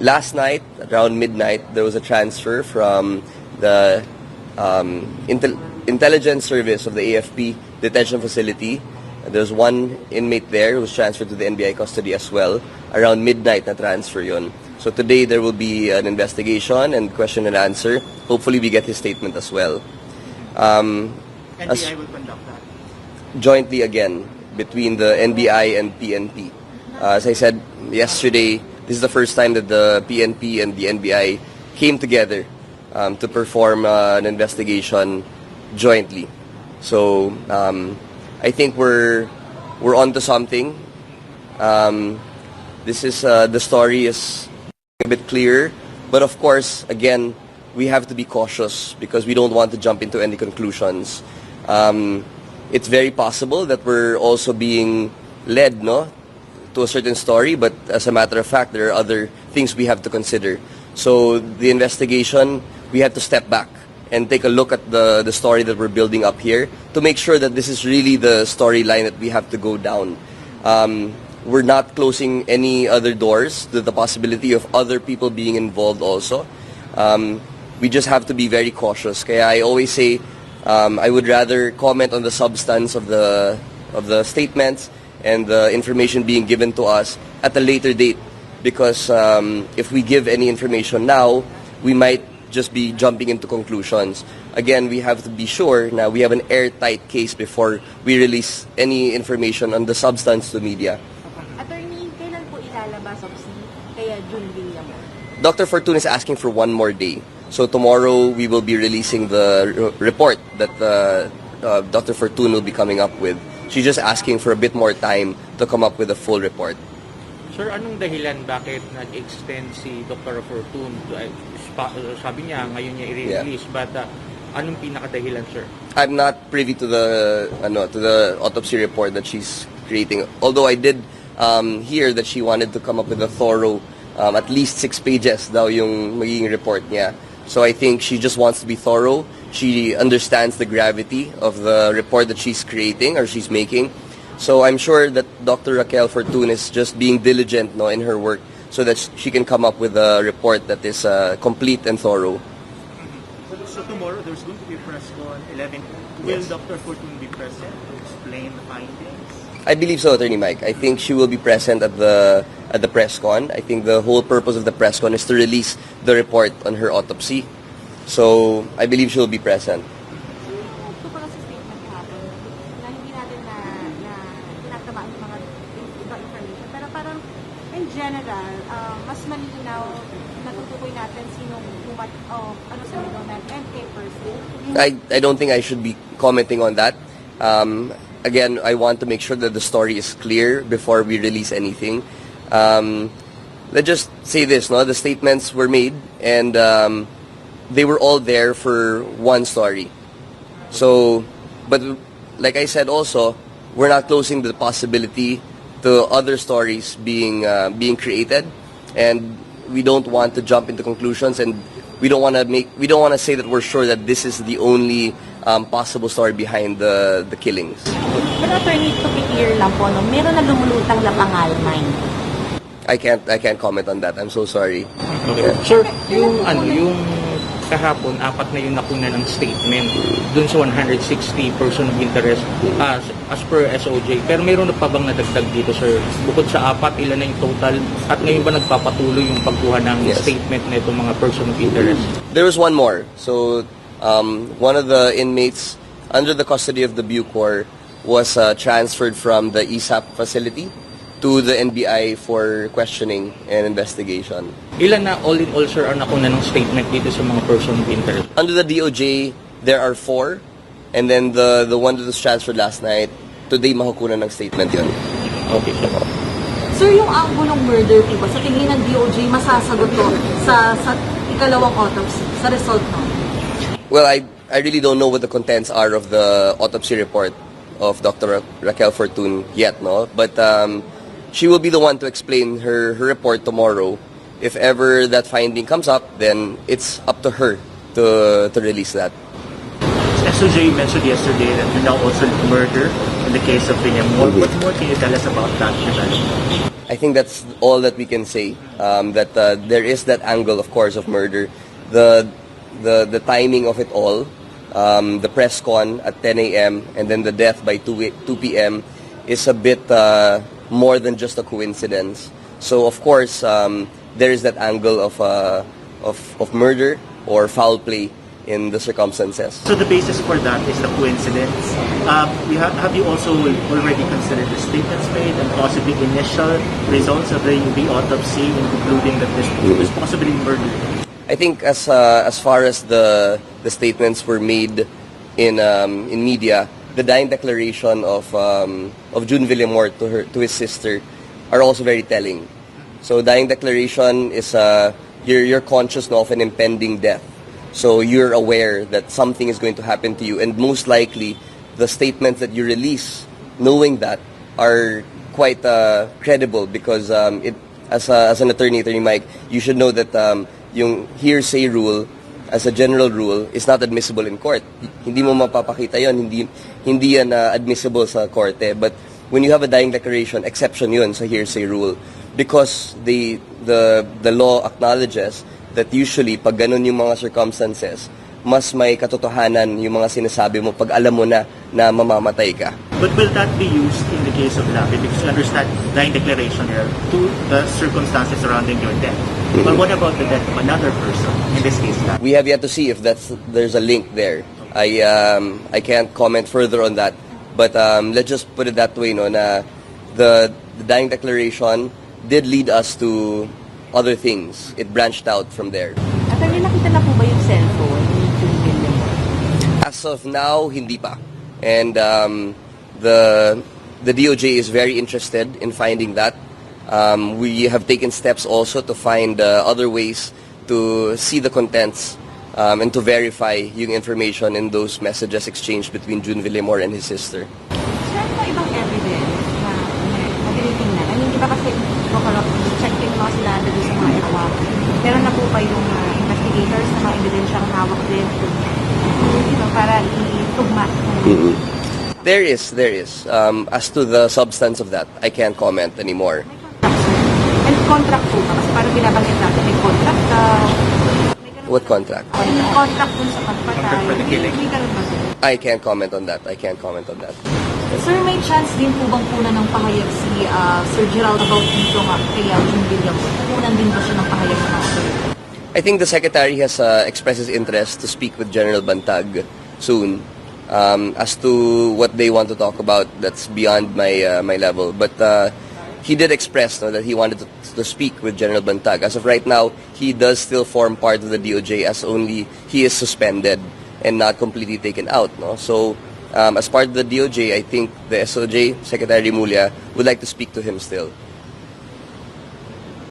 last night, around midnight, there was a transfer from the intelligence service of the AFP detention facility. There's one inmate there who was transferred to the NBI custody as well. Around midnight na transfer yun. So today there will be an investigation and question and answer. Hopefully we get his statement as well. NBI will conduct that? Jointly again, between the NBI and PNP. As I said yesterday, this is the first time that the PNP and the NBI came together to perform an investigation jointly. So I think we're onto something. This is the story is a bit clearer, but of course, again, we have to be cautious because we don't want to jump into any conclusions. It's very possible that we're also being led, no, to a certain story, but as a matter of fact, there are other things we have to consider. So the investigation, we have to step back and take a look at the story that we're building up here to make sure that this is really the storyline that we have to go down. We're not closing any other doors to the possibility of other people being involved also. We just have to be very cautious. Kaya I always say I would rather comment on the substance of the statements and the information being given to us at a later date, because if we give any information now, we might just be jumping into conclusions. Again, we have to be sure now we have an airtight case before we release any information on the substance to media. Attorney, kailan po ilalabas kaya June din mo? Dr. Fortune is asking for one more day. So tomorrow we will be releasing the report that Dr. Fortune will be coming up with. She's just asking for a bit more time to come up with a full report. Sir, anong dahilan bakit nag-extend si Dr. Fortune? Sabi niya, ngayon niya i-release, but anong pinakadahilan, sir? I'm not privy to the autopsy report that she's creating. Although I did hear that she wanted to come up with a thorough, at least 6 pages daw yung magiging report niya. So I think she just wants to be thorough. She understands the gravity of the report that she's creating or she's making. So I'm sure that Dr. Raquel Fortune is just being diligent, no, in her work so that she can come up with a report that is complete and thorough. So tomorrow there's going to be a press con 11. Will Yes. Dr. Fortune be present to explain the findings? I believe so, Attorney Mike. I think she will be present at the press con. I think the whole purpose of the press con is to release the report on her autopsy. So I believe she will be present. Ito pala sa statement hapon na hindi natin na tinatamaan yung mga ibang information. Pero parang in general, mas malinaw natutukoy natin sinong ano sa ng MK person. I don't think I should be commenting on that. Again, I want to make sure that the story is clear before we release anything. Let's just say this, no? The statements were made and they were all there for one story. So, but like I said also, we're not closing the possibility to other stories being created, and we don't want to jump into conclusions, and we don't want to say that we're sure that this is the only possible story behind the killings. Pero attorney, to be clear lang po, no, meron na lumulutang na pangalan. I can't comment on that. I'm so sorry. Okay. Sir, yung kahapon, 4 na yung nakuna ng statement dun sa 160 person of interest as per SOJ. Pero mayroon na pa bang nadagdag dito, sir? Bukod sa 4, ilan na yung total? At ngayon ba nagpapatuloy yung pagkuha ng statement na itong mga person of interest? There was one more. So, one of the inmates under the custody of the Bucor was transferred from the ESAP facility to the NBI for questioning and investigation. Ilan na all in all, sir, ang nakuna ng statement dito sa mga person of interest? Under the DOJ, there are 4. And then the one that was transferred last night, today makukunan ng statement yun. Okay, sir. Sir, yung anggulong murder, diba, sa tingin ng DOJ, masasagot to sa ikalawang autopsy, sa result no? Well, I really don't know what the contents are of the autopsy report of Dr. Raquel Fortune yet, no? But she will be the one to explain her report tomorrow. If ever that finding comes up, then it's up to her to release that. SOJ mentioned yesterday that you now also murder the case of Villamor. What more can you tell us about that development? I think that's all that we can say. That there is that angle, of course, of murder. The timing of it all, the press con at 10 a.m. and then the death by 2 p.m. is a bit more than just a coincidence. So of course, there is that angle of murder or foul play in the circumstances. So the basis for that is the coincidence. Have you also already considered the statements made and possibly initial results of the autopsy in concluding that this was possibly murder? I think as far as the statements were made in media, the dying declaration of June Villamor to his sister are also very telling. So dying declaration is you're conscious of an impending death. So you're aware that something is going to happen to you, and most likely the statements that you release, knowing that, are quite credible because as an attorney Mike, you should know that yung hearsay rule, as a general rule, is not admissible in court. Hindi mo mapapakita yon, hindi yan admissible sa korte. But when you have a dying declaration, exception yun sa hearsay rule because the law acknowledges that usually pag ganun yung mga circumstances, mas may katotohanan yung mga sinasabi mo pag alam mo na mamamatay ka. But will that be used in the case of Labi? Because you understand dying declaration here to the circumstances surrounding your death. But what about the death of another person, in this case Labi? We have yet to see if there's a link there. I can't comment further on that. But let's just put it that way, no, na the dying declaration did lead us to other things. It branched out from there. At nakita na po ba yung cellphone ni June Villamor? As of now, hindi pa. And the DOJ is very interested in finding that. We have taken steps also to find other ways to see the contents and to verify yung information in those messages exchanged between June Villamor and his sister. Sir, ano ba ibang evidence na tinitingnan? I mean, di ba kasi check din mga sila doon sa mga ewa. Meron na po ba yung investigators na mga evidensyang hawak din para itugma? There is. As to the substance of that, I can't comment anymore. And contract po ba? Kasi parang binabanggit natin may contract ka. What contract? May contract dun sa pagpatay. May ganun ba sir? I can't comment on that. Sir, may chance din po bang kunan ng pahayag si Sir Gerald about dito nga kay June Villamor? Kunan din ba siya ng pahayag sa mga sir? I think the Secretary has expressed his interest to speak with General Bantag soon. As to what they want to talk about, that's beyond my level. But he did express that he wanted to speak with General Bantag. As of right now, he does still form part of the DOJ as only he is suspended and not completely taken out. No? So as part of the DOJ, I think the SOJ, Secretary Mulya, would like to speak to him still.